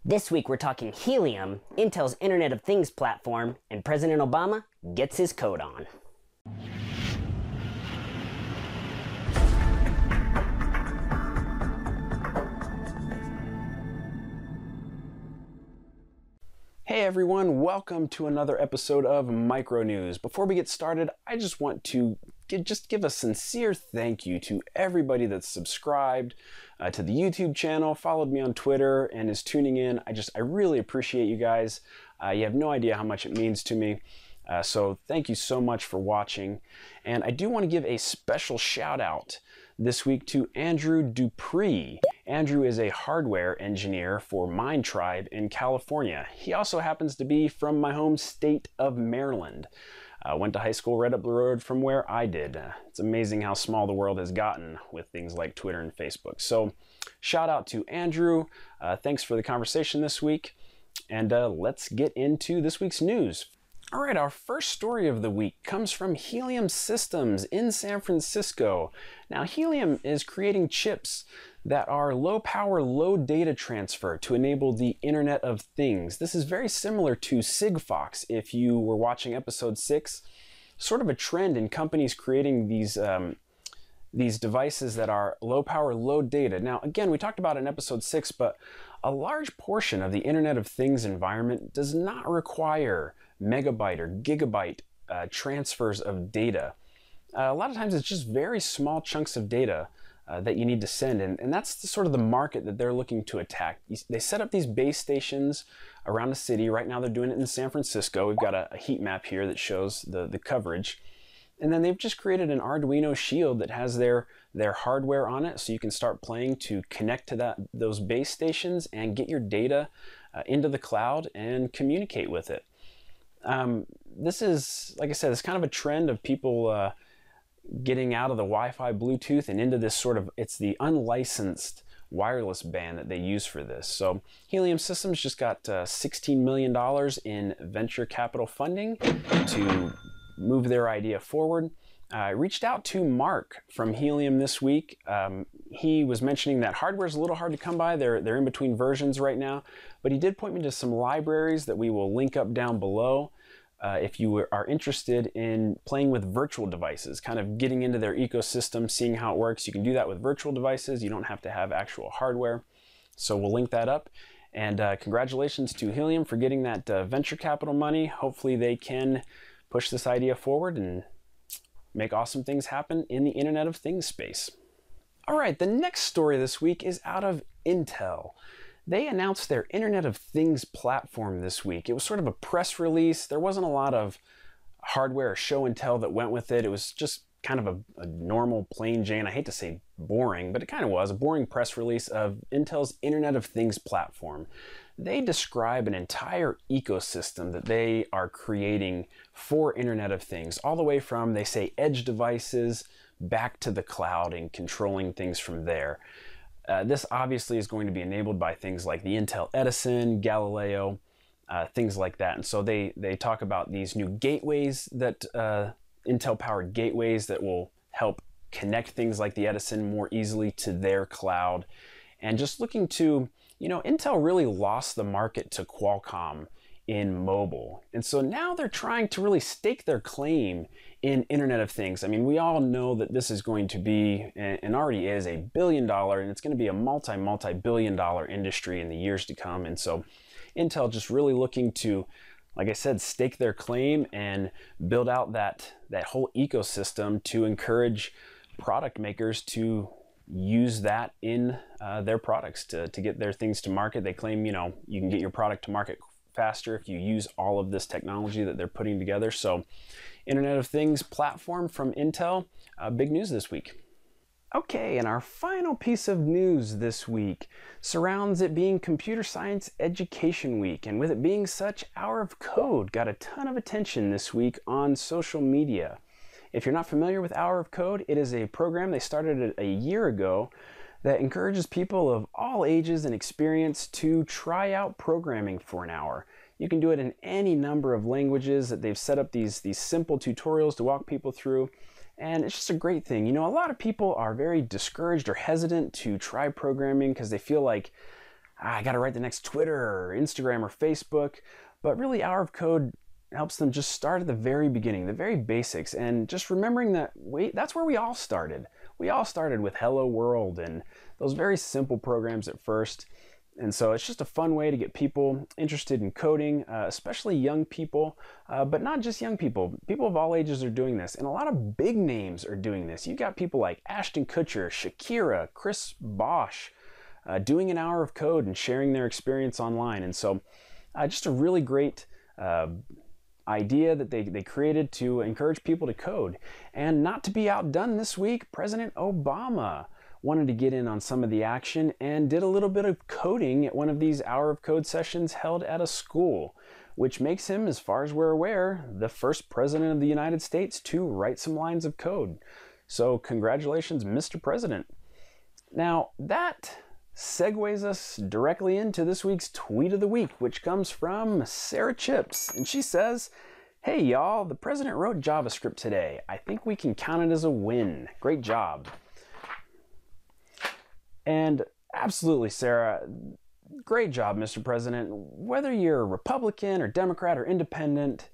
This week we're talking Helium, Intel's Internet of Things platform, and President Obama gets his coat on. Hey everyone, welcome to another episode of µNews. Before we get started, I just want to give a sincere thank you to everybody that's subscribed to the YouTube channel, followed me on Twitter, and is tuning in. I really appreciate you guys. You have no idea how much it means to me. So thank you so much for watching. And I do want to give a special shout out this week to Andrew Dupree. Andrew is a hardware engineer for Mindtribe in California. He also happens to be from my home state of Maryland. Went to high school right up the road from where I did. It's amazing how small the world has gotten with things like Twitter and Facebook. So shout out to Andrew. Thanks for the conversation this week. And let's get into this week's news. All right, our first story of the week comes from Helium Systems in San Francisco. Now, Helium is creating chips that are low power, low data transfer to enable the Internet of Things. This is very similar to Sigfox if you were watching episode 6. Sort of a trend in companies creating these devices that are low power, low data. Now, again, we talked about it in episode 6, but a large portion of the Internet of Things environment does not require megabyte or gigabyte transfers of data. A lot of times it's just very small chunks of data that you need to send, and that's sort of the market that they're looking to attack. They set up these base stations around the city. Right now they're doing it in San Francisco. We've got a heat map here that shows the coverage. And then they've just created an Arduino shield that has their hardware on it, so you can start playing to connect to those base stations and get your data into the cloud and communicate with it. This is, like I said, it's kind of a trend of people getting out of the Wi-Fi Bluetooth and into this sort of, it's the unlicensed wireless band that they use for this. So Helium Systems just got $16 million in venture capital funding to move their idea forward. I reached out to Mark from Helium this week. He was mentioning that hardware is a little hard to come by. They're in between versions right now, but he did point me to some libraries that we will link up down below. If you are interested in playing with virtual devices, kind of getting into their ecosystem, seeing how it works, you can do that with virtual devices. You don't have to have actual hardware. So we'll link that up. And congratulations to Helium for getting that venture capital money. Hopefully they can push this idea forward and make awesome things happen in the Internet of Things space. All right, the next story this week is out of Intel. They announced their Internet of Things platform this week. It was sort of a press release. There wasn't a lot of hardware or show and tell that went with it. It was just kind of a normal, plain Jane, I hate to say boring, but it kind of was, a boring press release of Intel's Internet of Things platform. They describe an entire ecosystem that they are creating for Internet of Things, all the way from, they say, edge devices back to the cloud and controlling things from there. This obviously is going to be enabled by things like the Intel Edison, Galileo, things like that. And so they talk about these new gateways that Intel-powered gateways that will help connect things like the Edison more easily to their cloud. And just looking to, Intel really lost the market to Qualcomm in mobile. And so now they're trying to really stake their claim in Internet of Things. I mean, we all know that this is going to be, and already is, $1 billion, and it's going to be a multi-billion dollar industry in the years to come. And so Intel just really looking to, like I said, stake their claim and build out that whole ecosystem to encourage product makers to use that in their products to get their things to market. They claim, you can get your product to market faster if you use all of this technology that they're putting together. So Internet of Things platform from Intel, big news this week. Okay, and our final piece of news this week surrounds it being Computer Science Education Week. And with it being such, Hour of Code got a ton of attention this week on social media. If you're not familiar with Hour of Code, it is a program they started a year ago that encourages people of all ages and experience to try out programming for an hour. You can do it in any number of languages. That they've set up these simple tutorials to walk people through. And it's just a great thing. A lot of people are very discouraged or hesitant to try programming because they feel like I got to write the next Twitter or Instagram or Facebook. But really, Hour of Code helps them just start at the very beginning, the very basics, and just remembering that that's where we all started. We all started with Hello World and those very simple programs at first. And so it's just a fun way to get people interested in coding, especially young people, but not just young people. People of all ages are doing this, and a lot of big names are doing this. You've got people like Ashton Kutcher, Shakira, Chris Bosch, doing an hour of code and sharing their experience online. And so just a really great idea that they created to encourage people to code. And not to be outdone this week, President Obama wanted to get in on some of the action and did a little bit of coding at one of these Hour of Code sessions held at a school, which makes him, as far as we're aware, the first president of the United States to write some lines of code. So congratulations, Mr. President. Now, that segues us directly into this week's Tweet of the Week, which comes from Sarah Chips. And she says, "Hey y'all, the president wrote JavaScript today. I think we can count it as a win. Great job." And absolutely, Sarah, great job, Mr. President. Whether you're Republican or Democrat or independent,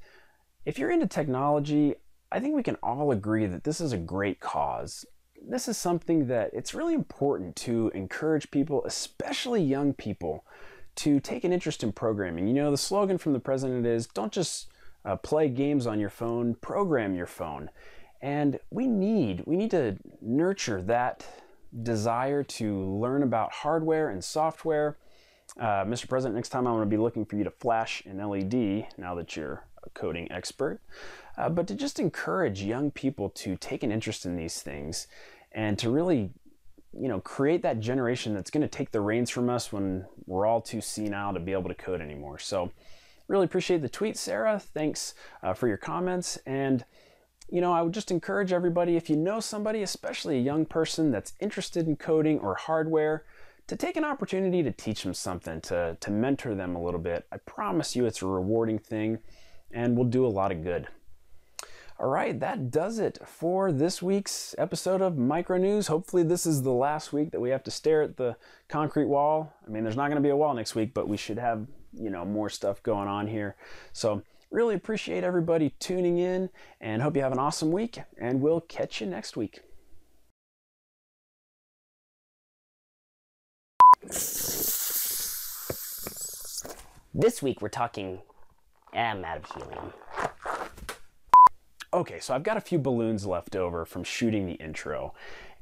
if you're into technology, I think we can all agree that this is a great cause. This is something that it's really important to encourage people, especially young people, to take an interest in programming. You know, the slogan from the president is, don't just play games on your phone, program your phone. And we need to nurture that desire to learn about hardware and software. Mr. President, next time I'm going to be looking for you to flash an LED, now that you're a coding expert, but to just encourage young people to take an interest in these things and to really, create that generation that's going to take the reins from us when we're all too senile to be able to code anymore. So really appreciate the tweet, Sarah. Thanks for your comments. And I would just encourage everybody, if you know somebody, especially a young person that's interested in coding or hardware, to take an opportunity to teach them something, to mentor them a little bit. I promise you it's a rewarding thing and will do a lot of good. All right, that does it for this week's episode of Micro News. Hopefully this is the last week that we have to stare at the concrete wall. I mean, there's not going to be a wall next week, but we should have, more stuff going on here. So really appreciate everybody tuning in and hope you have an awesome week, and we'll catch you next week. This week we're talking, I'm out of helium. Okay, so I've got a few balloons left over from shooting the intro,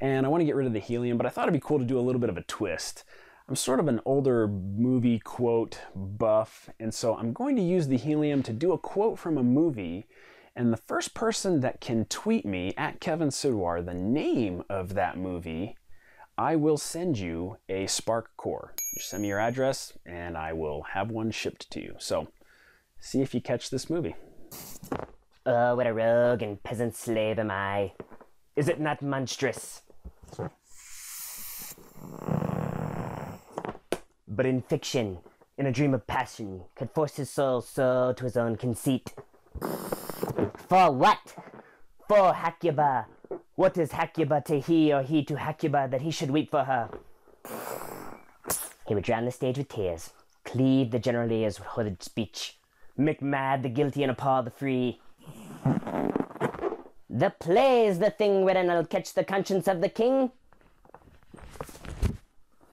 and I want to get rid of the helium, but I thought it'd be cool to do a little bit of a twist. I'm sort of an older movie quote buff, and so I'm going to use the helium to do a quote from a movie, and the first person that can tweet me, at Kevin Sidwar, the name of that movie, I will send you a Spark core. Just send me your address, and I will have one shipped to you. So, see if you catch this movie. Oh, what a rogue and peasant slave am I. Is it not monstrous? But in fiction, in a dream of passion, could force his soul so to his own conceit. For what? For Hecuba. What is Hecuba to he, or he to Hecuba, that he should weep for her? He would drown the stage with tears, cleave the general ears with hooded speech, make mad the guilty and appall the free. The play's the thing wherein I'll catch the conscience of the king.